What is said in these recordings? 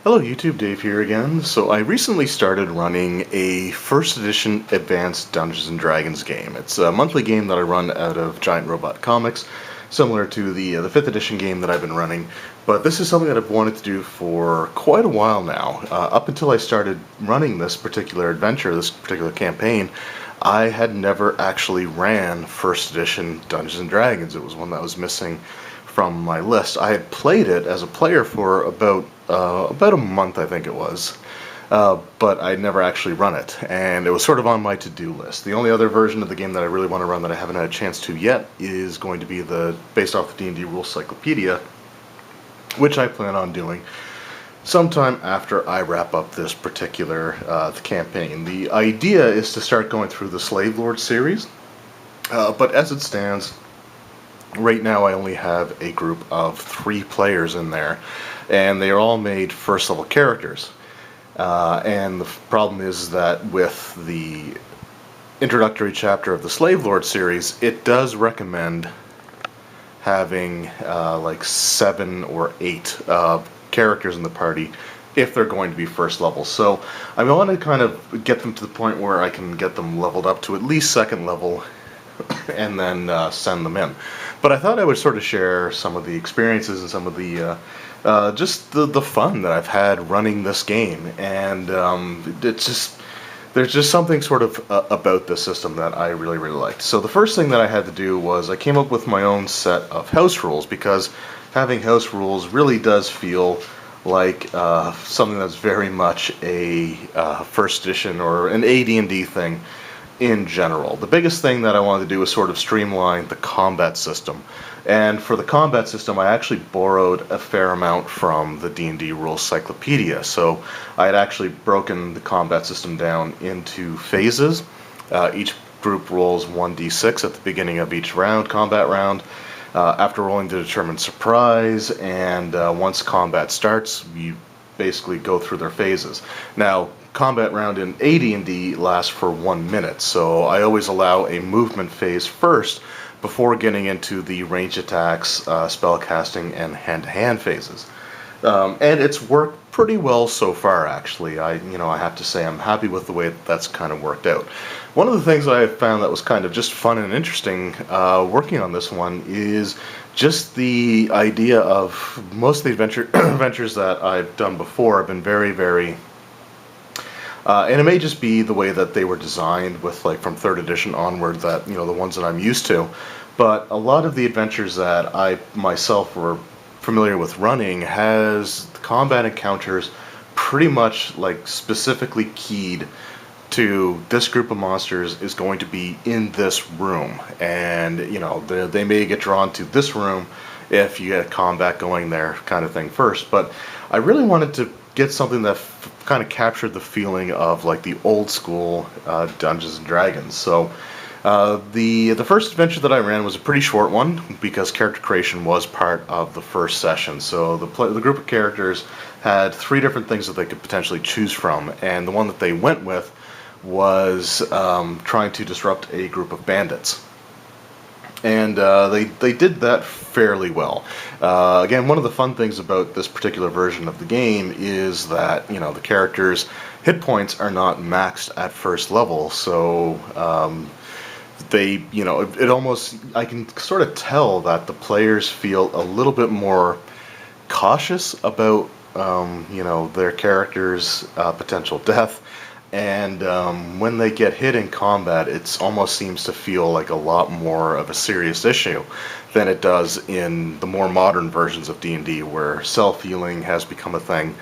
Hello YouTube, Dave here again. So I recently started running a first edition advanced Dungeons & Dragons game. It's a monthly game that I run out of Giant Robot Comics, similar to the 5th edition game that I've been running. But this is something that I've wanted to do for quite a while now. Up until I started running this particular adventure, this particular campaign, I had never actually ran first edition Dungeons & Dragons. It was one that was missing from my list. I had played it as a player for about a month, I think it was, but I'd never actually run it, and it was sort of on my to-do list. The only other version of the game that I really want to run that I haven't had a chance to yet is going to be based off the D&D Rules Cyclopedia, which I plan on doing sometime after I wrap up this particular campaign. The idea is to start going through the Slave Lord series, but as it stands, right now I only have a group of 3 players in there, and they are all made first level characters. And the problem is that with the introductory chapter of the Slave Lord series, it does recommend having like 7 or 8 characters in the party if they're going to be first level. So I want to kind of get them to the point where I can get them leveled up to at least 2nd level and then send them in. But I thought I would sort of share some of the experiences and some of the just the fun that I've had running this game, and there's just something sort of about this system that I really liked. So the first thing that I had to do was I came up with my own set of house rules, because having house rules really does feel like something that's very much a first edition or an AD&D thing in general. The biggest thing that I wanted to do was sort of streamline the combat system. And for the combat system, I actually borrowed a fair amount from the D&D Rules Cyclopedia. So I had actually broken the combat system down into phases. Each group rolls 1d6 at the beginning of each combat round. After rolling to determine surprise, and once combat starts, you basically go through their phases. Now, combat round in AD&D lasts for 1 minute, so I always allow a movement phase first before getting into the range attacks, spell casting, and hand-to-hand phases. And it's worked pretty well so far, actually. I have to say I'm happy with the way that's kind of worked out. One of the things I found that was kind of just fun and interesting working on this one is just the idea of most of the adventures that I've done before have been very and it may just be the way that they were designed with, like, from 3rd edition onward, that, the ones that I'm used to. But a lot of the adventures that I myself were familiar with running has combat encounters pretty much, like, specifically keyed to this group of monsters is going to be in this room. And, they may get drawn to this room if you get combat going there, kind of thing first. But I really wanted to get something that kind of captured the feeling of, like, the old school Dungeons & Dragons. So the first adventure that I ran was a pretty short one, because character creation was part of the first session. So the group of characters had 3 different things that they could potentially choose from, and the one that they went with was trying to disrupt a group of bandits. And they did that fairly well. Again, one of the fun things about this particular version of the game is that, the characters' hit points are not maxed at first level, so they, it almost, I can sort of tell that the players feel a little bit more cautious about, their characters' potential death. And when they get hit in combat, it almost seems to feel like a lot more of a serious issue than it does in the more modern versions of D&D, where self-healing has become a thing,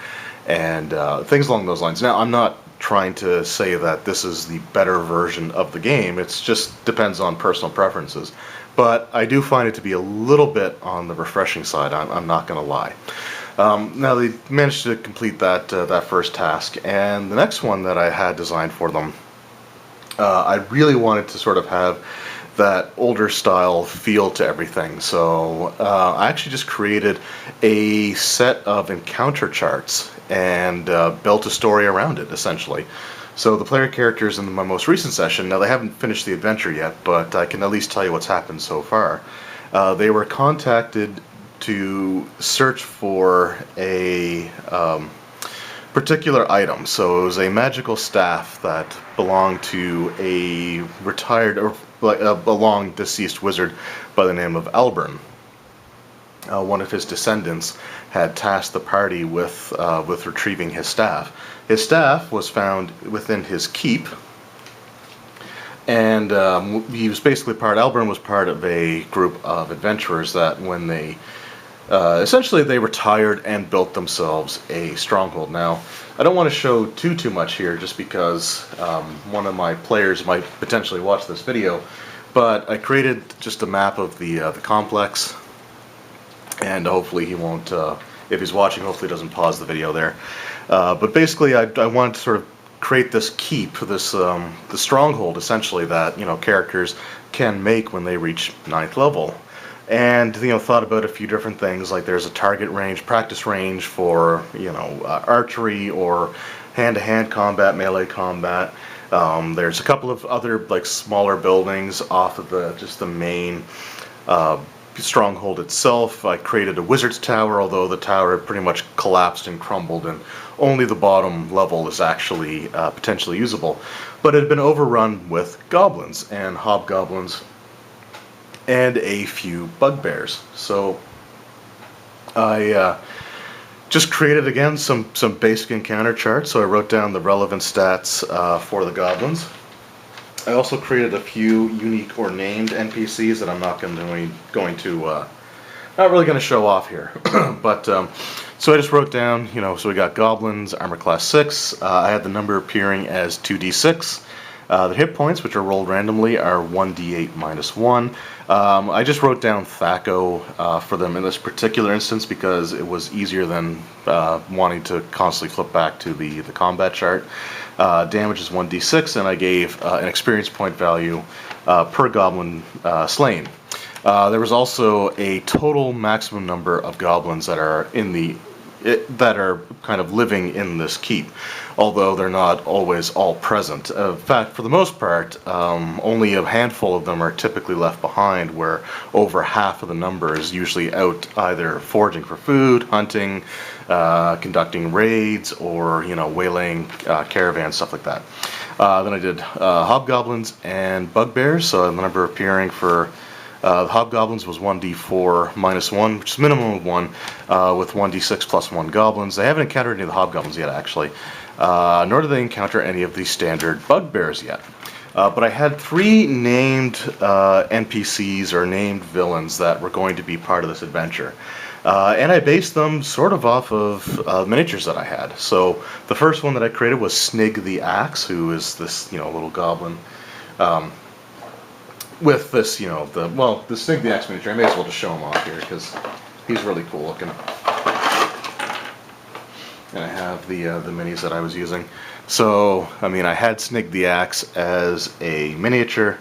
and things along those lines. Now, I'm not trying to say that this is the better version of the game. It just depends on personal preferences. But I do find it to be a little bit on the refreshing side, I'm not going to lie. Now, they managed to complete that first task, and the next one that I had designed for them, I really wanted to sort of have that older style feel to everything. So I actually just created a set of encounter charts and built a story around it, essentially. So the player characters in my most recent session, now they haven't finished the adventure yet, but I can at least tell you what's happened so far. They were contacted to search for a particular item. So it was a magical staff that belonged to a retired or a long deceased wizard by the name of Albern. One of his descendants had tasked the party with retrieving his staff. His staff was found within his keep, and he was basically Albern was part of a group of adventurers that when they essentially they retired and built themselves a stronghold. Now, I don't want to show too much here just because one of my players might potentially watch this video, but I created just a map of the complex, and hopefully he won't, if he's watching, hopefully he doesn't pause the video there. But basically I wanted to sort of create this keep, this the stronghold essentially that characters can make when they reach 9th level. And thought about a few different things, like there's a target range, practice range for archery or hand-to-hand combat, melee combat. There's a couple of other like smaller buildings off of just the main stronghold itself. I created a wizard's tower, although the tower had pretty much collapsed and crumbled, and only the bottom level is actually potentially usable. But it had been overrun with goblins and hobgoblins and a few bugbears. So I just created again some basic encounter charts. So I wrote down the relevant stats for the goblins. I also created a few unique or named NPCs that I'm not not really going to show off here. But so I just wrote down, so we got goblins, armor class 6. I had the number appearing as 2d6. The hit points, which are rolled randomly, are 1d8 minus 1. I just wrote down THAC0 for them in this particular instance because it was easier than wanting to constantly flip back to the combat chart. Damage is 1d6, and I gave an experience point value per goblin slain. There was also a total maximum number of goblins that are that are kind of living in this keep, although they're not always all present. In fact, for the most part, only a handful of them are typically left behind, where over half of the number is usually out either foraging for food, hunting, conducting raids, or waylaying caravans, stuff like that. Then I did hobgoblins and bugbears, so the number appearing for the hobgoblins was 1d4 minus 1, which is minimum of 1, with 1d6 plus 1 goblins. They haven't encountered any of the hobgoblins yet, actually, nor did they encounter any of the standard bugbears yet. But I had 3 named NPCs or named villains that were going to be part of this adventure. And I based them sort of off of miniatures that I had. So the first one that I created was Snig the Axe, who is this little goblin. With this, the Snig the Axe miniature, I may as well just show him off here because he's really cool looking. And I have the minis that I was using. So, I mean, I had Snig the Axe as a miniature,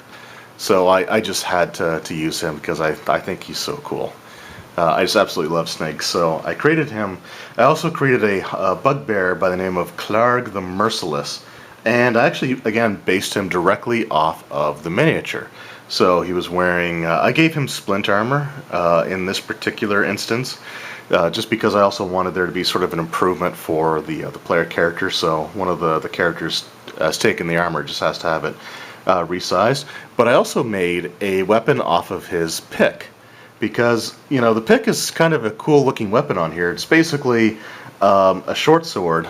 so I just had to use him because I think he's so cool. I just absolutely love Snig, so I created him. I also created a bugbear by the name of Clarg the Merciless, and I actually, again, based him directly off of the miniature. So he was wearing, I gave him splint armor in this particular instance, just because I also wanted there to be sort of an improvement for the player character. So one of the characters has taken the armor, just has to have it resized. But I also made a weapon off of his pick, because the pick is kind of a cool looking weapon on here. It's basically a short sword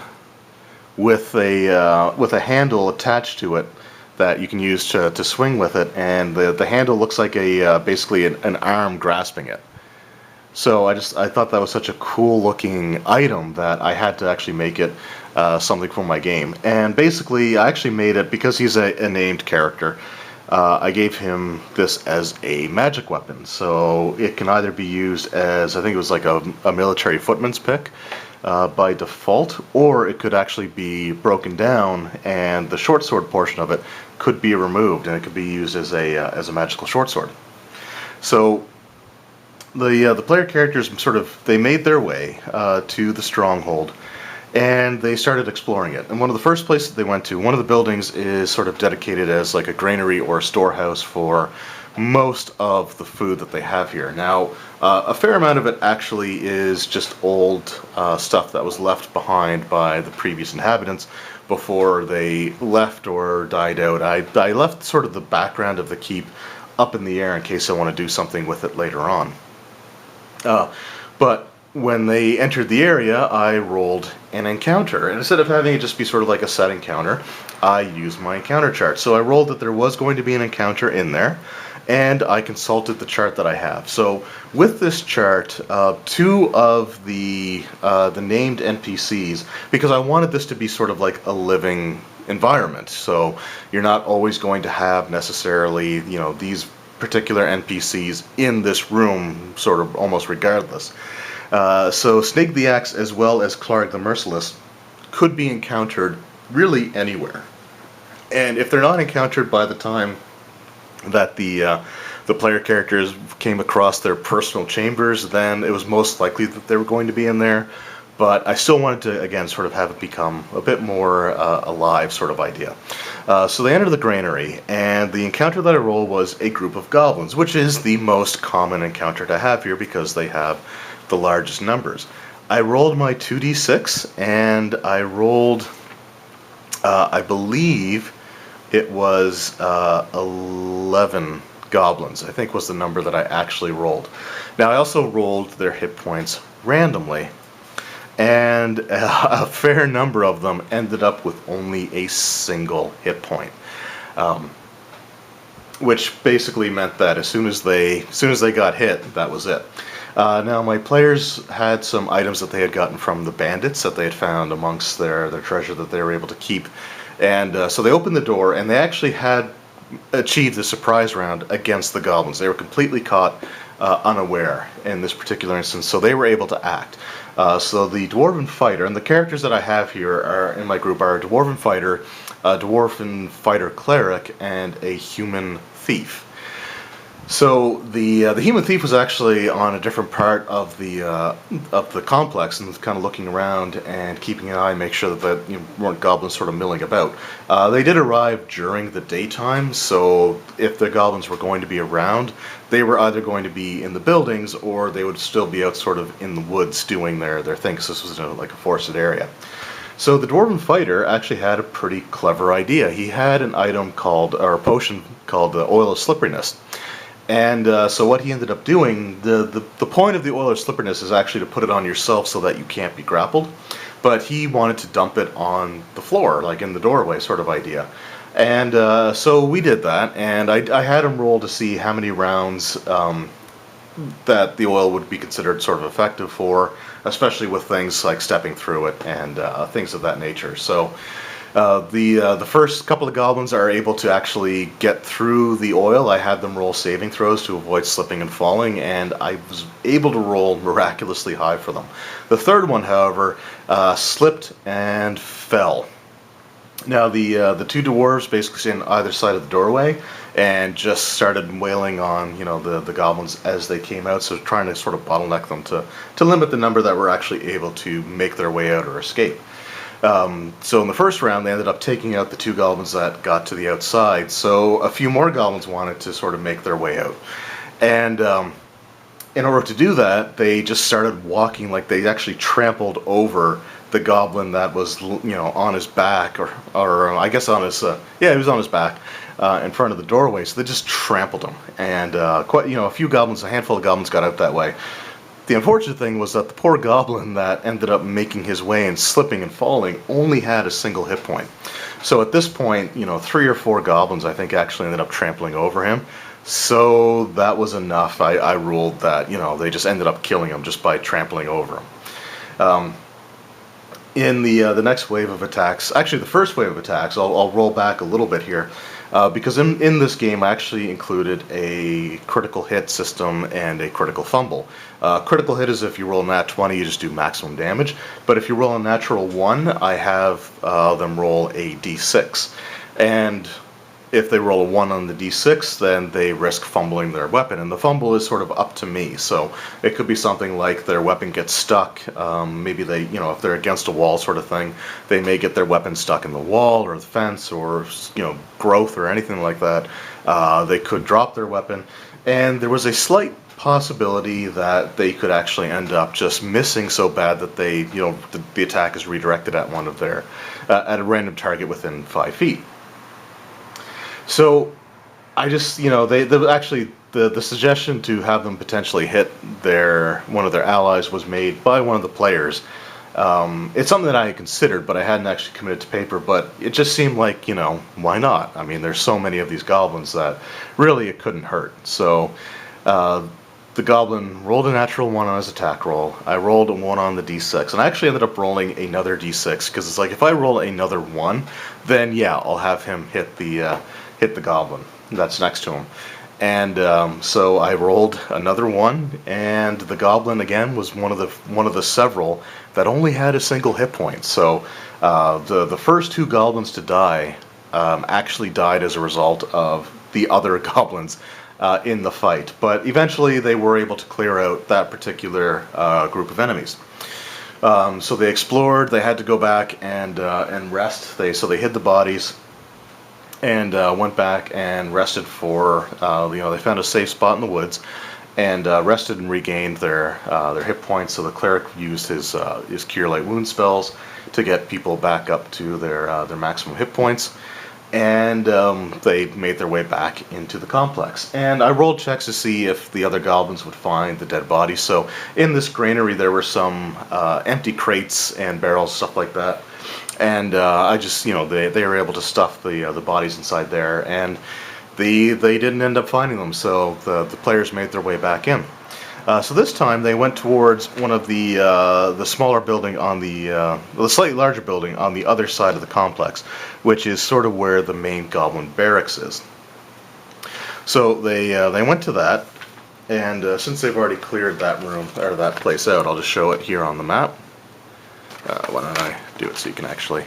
with a handle attached to it that you can use to swing with it, and the handle looks like basically an arm grasping it. So I thought that was such a cool looking item that I had to actually make it something for my game. And basically I actually made it because he's a named character. I gave him this as a magic weapon, so it can either be used as, I think it was like a military footman's pick by default, or it could actually be broken down and the short sword portion of it could be removed and it could be used as a magical short sword. So the player characters they made their way to the stronghold, and they started exploring it. And one of the first places they went to, one of the buildings is sort of dedicated as like a granary or a storehouse for most of the food that they have here. Now, a fair amount of it actually is just old stuff that was left behind by the previous inhabitants before they left or died out. I left sort of the background of the keep up in the air in case I want to do something with it later on. But when they entered the area, I rolled an encounter. And instead of having it just be sort of like a set encounter, I used my encounter chart. So I rolled that there was going to be an encounter in there, and I consulted the chart that I have. So with this chart, two of the named NPCs, because I wanted this to be sort of like a living environment. So you're not always going to have necessarily, these particular NPCs in this room, sort of almost regardless. So Snake the Axe as well as Clark the Merciless could be encountered really anywhere. And if they're not encountered by the time that the player characters came across their personal chambers, then it was most likely that they were going to be in there. But I still wanted to, again, sort of have it become a bit more alive sort of idea. So they entered the granary, and the encounter that I rolled was a group of goblins, which is the most common encounter to have here because they have the largest numbers. I rolled my 2d6, and I rolled, I believe it was 11 goblins, I think was the number that I actually rolled. Now I also rolled their hit points randomly, and a fair number of them ended up with only a single hit point, which basically meant that as soon as they got hit, that was it. Now my players had some items that they had gotten from the bandits that they had found amongst their treasure that they were able to keep, and so they opened the door, and they actually had achieved the surprise round against the goblins. They were completely caught unaware in this particular instance, so they were able to act. So the Dwarven Fighter, and the characters that I have here are in my group are a Dwarven Fighter, a Dwarven Fighter Cleric, and a Human Thief. So the Human Thief was actually on a different part of the complex and was kind of looking around and keeping an eye, make sure that weren't goblins sort of milling about. They did arrive during the daytime, so if the goblins were going to be around, they were either going to be in the buildings or they would still be out sort of in the woods doing their thing, because this was like a forested area. So the Dwarven Fighter actually had a pretty clever idea. He had an item called, or a potion called the Oil of Slipperiness. And so what he ended up doing, the point of the Oil of Slipperiness is actually to put it on yourself so that you can't be grappled. But he wanted to dump it on the floor, like in the doorway sort of idea. And so we did that, and I had him roll to see how many rounds that the oil would be considered sort of effective for, especially with things like stepping through it and things of that nature. So the first couple of goblins are able to actually get through the oil. I had them roll saving throws to avoid slipping and falling, and I was able to roll miraculously high for them. The third one, however, slipped and fell. Now the two dwarves basically stayed on either side of the doorway and just started wailing on the goblins as they came out, so trying to sort of bottleneck them to limit the number that were actually able to make their way out or escape. So in the first round, they ended up taking out the two goblins that got to the outside. So a few more goblins wanted to sort of make their way out. And in order to do that, they just started walking, like they actually trampled over the goblin that was, on his back, or I guess on his, he was on his back in front of the doorway. So they just trampled him. And a handful of goblins got out that way. The unfortunate thing was that the poor goblin that ended up making his way and slipping and falling only had a single hit point. So at this point, 3 or 4 goblins, I think, actually ended up trampling over him. So that was enough. I ruled that, they just ended up killing him just by trampling over him. In the next wave of attacks, actually the first wave of attacks, I'll roll back a little bit here. Because in this game I actually included a critical hit system and a critical fumble. Critical hit is if you roll a nat 20, you just do maximum damage. But if you roll a natural 1, I have them roll a d6. And if they roll a 1 on the d6, then they risk fumbling their weapon, and the fumble is sort of up to me. So it could be something like their weapon gets stuck. Maybe they, if they're against a wall sort of thing, they may get their weapon stuck in the wall or the fence or, growth or anything like that. They could drop their weapon, and there was a slight possibility that they could actually end up just missing so bad that they, the attack is redirected at one of their, at a random target within 5 feet. So I just, the suggestion to have them potentially hit one of their allies was made by one of the players. It's something that I had considered, but I hadn't actually committed to paper, but it just seemed like, why not? I mean, there's so many of these goblins that really it couldn't hurt. So the goblin rolled a natural 1 on his attack roll. I rolled a 1 on the d6, and I actually ended up rolling another d6, because it's like, if I roll another 1, then yeah, I'll have him hit the goblin that's next to him. And so I rolled another 1, and the goblin again was one of the several that only had a single hit point. So the first 2 goblins to die actually died as a result of the other goblins in the fight. But eventually they were able to clear out that particular group of enemies. So they explored. They had to go back and rest. So they hid the bodies and went back and rested for, they found a safe spot in the woods, and rested and regained their hit points. So the cleric used his Cure Light Wound spells to get people back up to their maximum hit points, and they made their way back into the complex. And I rolled checks to see if the other goblins would find the dead bodies. So in this granary there were some empty crates and barrels, stuff like that. And I just, they were able to stuff the bodies inside there, and they didn't end up finding them. So the players made their way back in. So this time they went towards one of the smaller building on the slightly larger building on the other side of the complex, which is sort of where the main goblin barracks is. So they went to that, and since they've already cleared that room or that place out, I'll just show it here on the map. Why don't I do it so you can actually...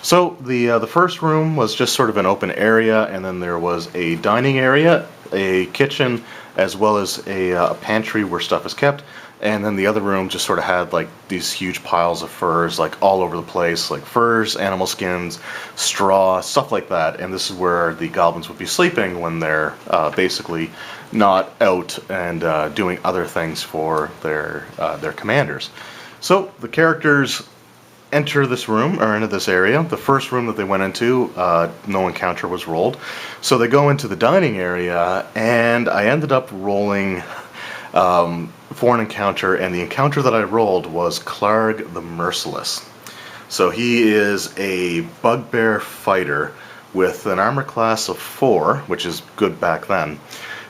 So the first room was just sort of an open area, and then there was a dining area, a kitchen, as well as a pantry where stuff is kept. And then the other room just sort of had like these huge piles of furs like all over the place, like furs, animal skins, straw, stuff like that. And this is where the goblins would be sleeping when they're basically not out and doing other things for their commanders. So the characters enter this room, or into this area. The first room that they went into, no encounter was rolled. So they go into the dining area, and I ended up rolling for an encounter, and the encounter that I rolled was Clarg the Merciless. So he is a bugbear fighter with an armor class of 4, which is good back then,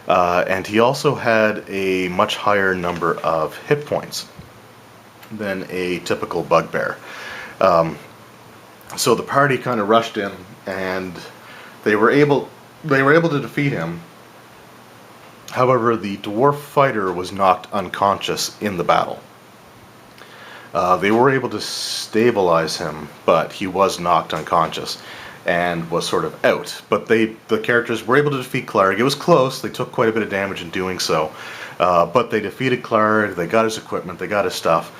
and he also had a much higher number of hit points than a typical bugbear. So the party kind of rushed in, and they were able to defeat him. However, the dwarf fighter was knocked unconscious in the battle. They were able to stabilize him, but he was knocked unconscious and was sort of out. But the characters were able to defeat Clarg. It was close. They took quite a bit of damage in doing so. But they defeated Clarg. They got his equipment. They got his stuff.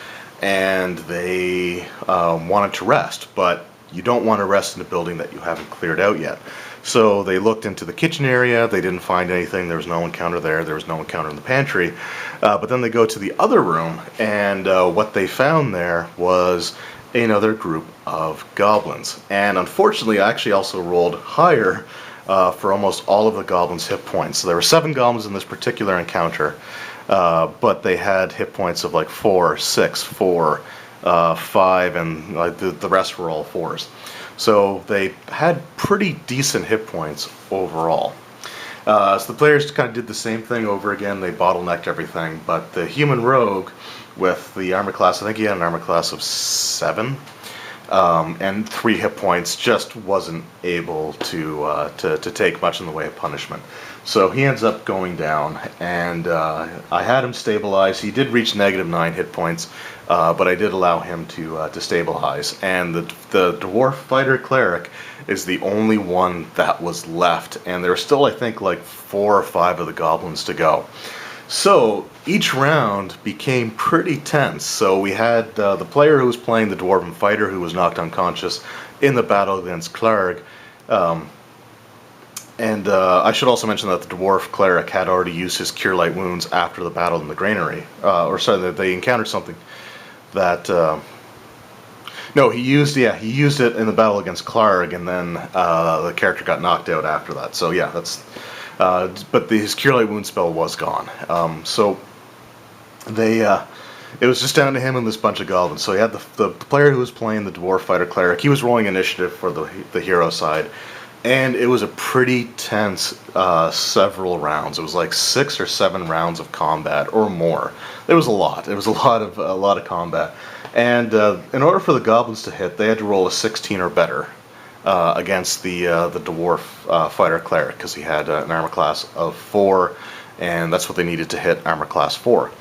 And they wanted to rest, but you don't want to rest in a building that you haven't cleared out yet. So they looked into the kitchen area. They didn't find anything. There was no encounter there. There was no encounter in the pantry. But then they go to the other room, and what they found there was another group of goblins. And unfortunately, I actually also rolled higher for almost all of the goblins' hit points. So there were 7 goblins in this particular encounter. But they had hit points of like 4, 6, 4, 5, and like the rest were all 4s. So they had pretty decent hit points overall. So the players kind of did the same thing over again. They bottlenecked everything, but the human rogue with the armor class, I think he had an armor class of 7, and 3 hit points, just wasn't able to take much in the way of punishment. So he ends up going down, and I had him stabilized. He did reach -9 hit points, but I did allow him to stabilize. And the dwarf fighter cleric is the only one that was left, and there's still, I think, like 4 or 5 of the goblins to go. So each round became pretty tense. So we had the player who was playing the dwarven fighter, who was knocked unconscious in the battle against Clarg. And I should also mention that the dwarf cleric had already used his cure light wounds after the battle in the granary, or sorry, that they encountered something that. No, he used it in the battle against Clarg, and then the character got knocked out after that. So yeah, that's. But his cure light wound spell was gone. So they. It was just down to him and this bunch of goblins. So he had the player who was playing the dwarf fighter cleric. He was rolling initiative for the hero side. And it was a pretty tense several rounds. It was like 6 or 7 rounds of combat or more. It was a lot. It was a lot of combat. And in order for the goblins to hit, they had to roll a 16 or better against the dwarf fighter cleric, because he had an armor class of 4, and that's what they needed to hit armor class 4.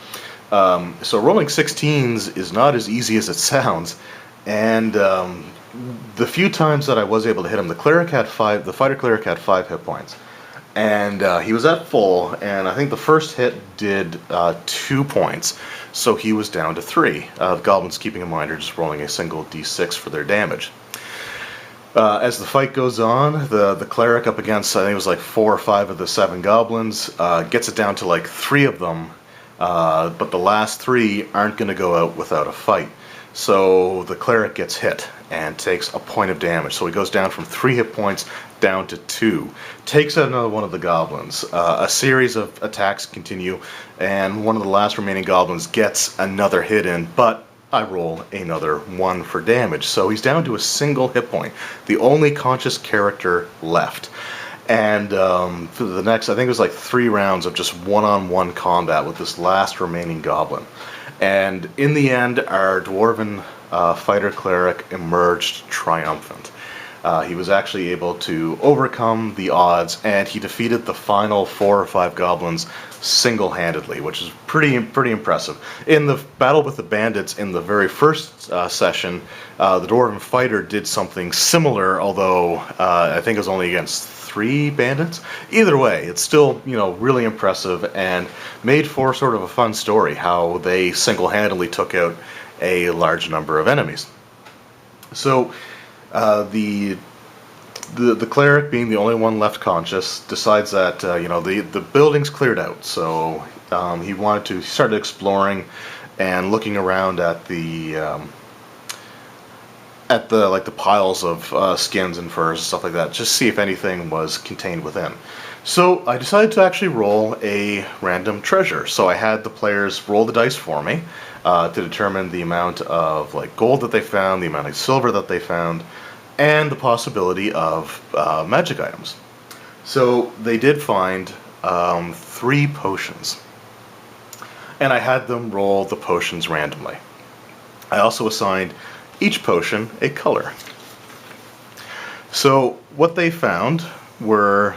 So rolling 16s is not as easy as it sounds, and the few times that I was able to hit him, the fighter cleric had 5 hit points, and he was at full, and I think the first hit did 2 points, so he was down to 3. The goblins, keeping in mind, are just rolling a single d6 for their damage. As the fight goes on, the cleric up against, I think it was like 4 or 5 of the 7 goblins, gets it down to like 3 of them, but the last 3 aren't going to go out without a fight. So the cleric gets hit and takes a point of damage. So he goes down from 3 hit points down to 2. Takes out another one of the goblins. A series of attacks continue, and one of the last remaining goblins gets another hit in, but I roll another 1 for damage. So he's down to a single hit point, the only conscious character left. And for the next, I think it was like 3 rounds of just one-on-one combat with this last remaining goblin. And in the end, our dwarven fighter cleric emerged triumphant. He was actually able to overcome the odds, and he defeated the final 4 or 5 goblins single-handedly, which is pretty impressive. In the battle with the bandits in the very first session, the dwarven fighter did something similar, although I think it was only against 3 bandits. Either way, it's still, really impressive, and made for sort of a fun story how they single-handedly took out a large number of enemies. So the cleric, being the only one left conscious, decides that the building's cleared out. So he started exploring and looking around at the piles of skins and furs and stuff like that, just see if anything was contained within. So I decided to actually roll a random treasure. So I had the players roll the dice for me to determine the amount of gold that they found, the amount of silver that they found, and the possibility of magic items. So they did find 3 potions, and I had them roll the potions randomly. I also assigned each potion a color. So what they found were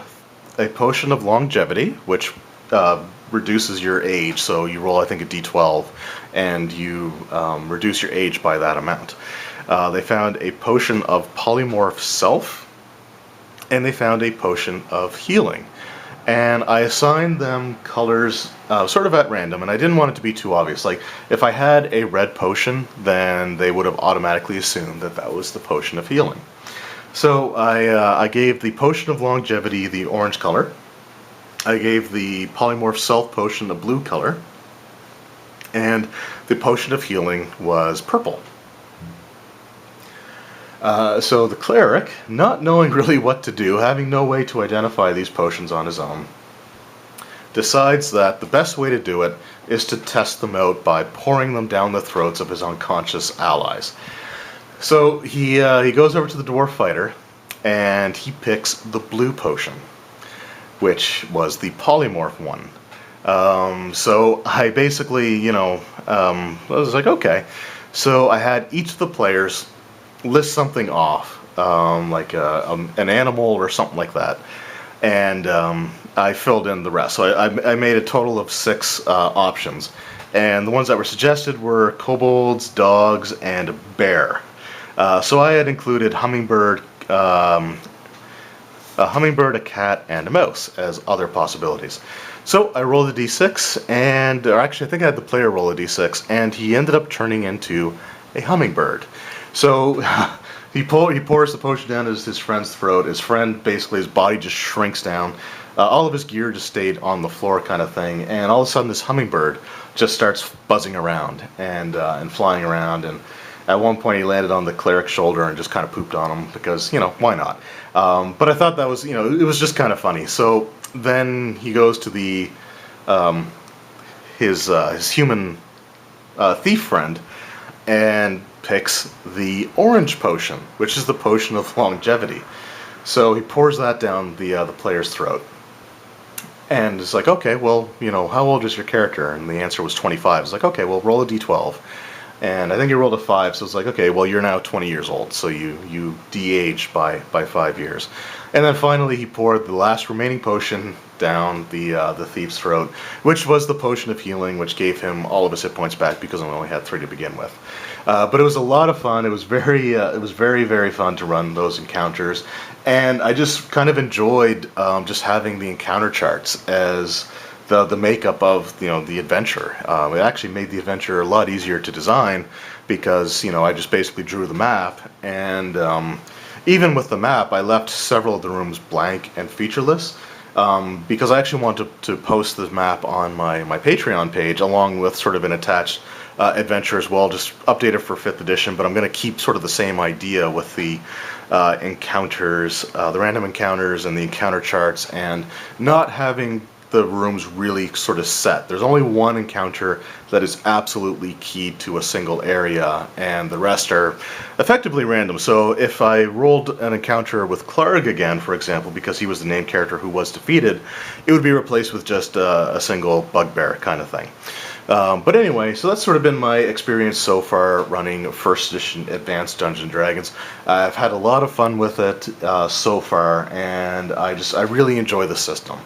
a potion of longevity, which reduces your age. So you roll, I think, a d12, and you reduce your age by that amount. They found a potion of polymorph self, and they found a potion of healing. And I assigned them colors sort of at random, and I didn't want it to be too obvious. Like, if I had a red potion, then they would have automatically assumed that that was the potion of healing. So I gave the potion of longevity the orange color. I gave the polymorph self potion a blue color. And the potion of healing was purple. So the cleric, not knowing really what to do, having no way to identify these potions on his own, decides that the best way to do it is to test them out by pouring them down the throats of his unconscious allies. So he goes over to the dwarf fighter, and he picks the blue potion, which was the polymorph one. So I basically, I was like, okay. So I had each of the players list something off, like an animal or something like that, and I filled in the rest. So I made a total of 6 options, and the ones that were suggested were kobolds, dogs, and a bear. So I had included a hummingbird, a cat, and a mouse as other possibilities. So I rolled a d6, and or actually I think I had the player roll a d6, and he ended up turning into a hummingbird. So he pours the potion down his friend's throat. His friend, basically, his body just shrinks down. All of his gear just stayed on the floor, kind of thing. And all of a sudden, this hummingbird just starts buzzing around and flying around. And at one point, he landed on the cleric's shoulder and just kind of pooped on him because, why not? But I thought that was, it was just kind of funny. So then he goes to the his human thief friend and picks the orange potion, which is the potion of longevity. So he pours that down the player's throat. And it's like, okay, well, how old is your character? And the answer was 25. It's like, okay, well, roll a d12. And I think he rolled a 5, so it's like, okay, well, you're now 20 years old, so you de-aged by 5 years. And then finally he poured the last remaining potion down the thief's throat, which was the potion of healing, which gave him all of his hit points back because he only had 3 to begin with. But it was a lot of fun. It was very, very fun to run those encounters, and I just kind of enjoyed just having the encounter charts as the makeup of the adventure. It actually made the adventure a lot easier to design because I just basically drew the map, and even with the map, I left several of the rooms blank and featureless. Because I actually wanted to post this map on my Patreon page along with sort of an attached adventure as well, just updated for 5th edition, but I'm going to keep sort of the same idea with the encounters, the random encounters and the encounter charts, and not having the rooms really sort of set. There's only one encounter that is absolutely key to a single area, and the rest are effectively random. So if I rolled an encounter with Clark again, for example, because he was the named character who was defeated, it would be replaced with just a single bugbear kind of thing. But anyway, so that's sort of been my experience so far running 1st edition Advanced Dungeons & Dragons. I've had a lot of fun with it so far, and I really enjoy the system.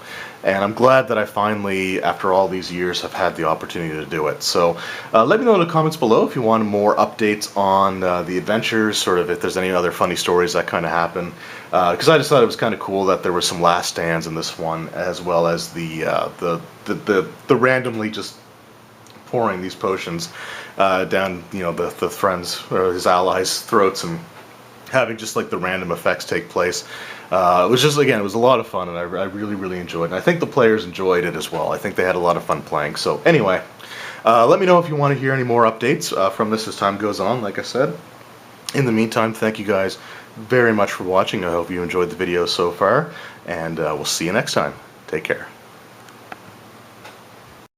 And I'm glad that I finally, after all these years, have had the opportunity to do it. So let me know in the comments below if you want more updates on the adventures, sort of if there's any other funny stories that kind of happen. Because I just thought it was kind of cool that there were some last stands in this one, as well as the randomly just pouring these potions down, the friends or his allies' throats, and having just like the random effects take place. It was just, again, it was a lot of fun, and I really enjoyed it. And I think the players enjoyed it as well. I think they had a lot of fun playing. So anyway, let me know if you want to hear any more updates from this as time goes on, like I said. In the meantime, thank you guys very much for watching. I hope you enjoyed the video so far, and we'll see you next time. Take care.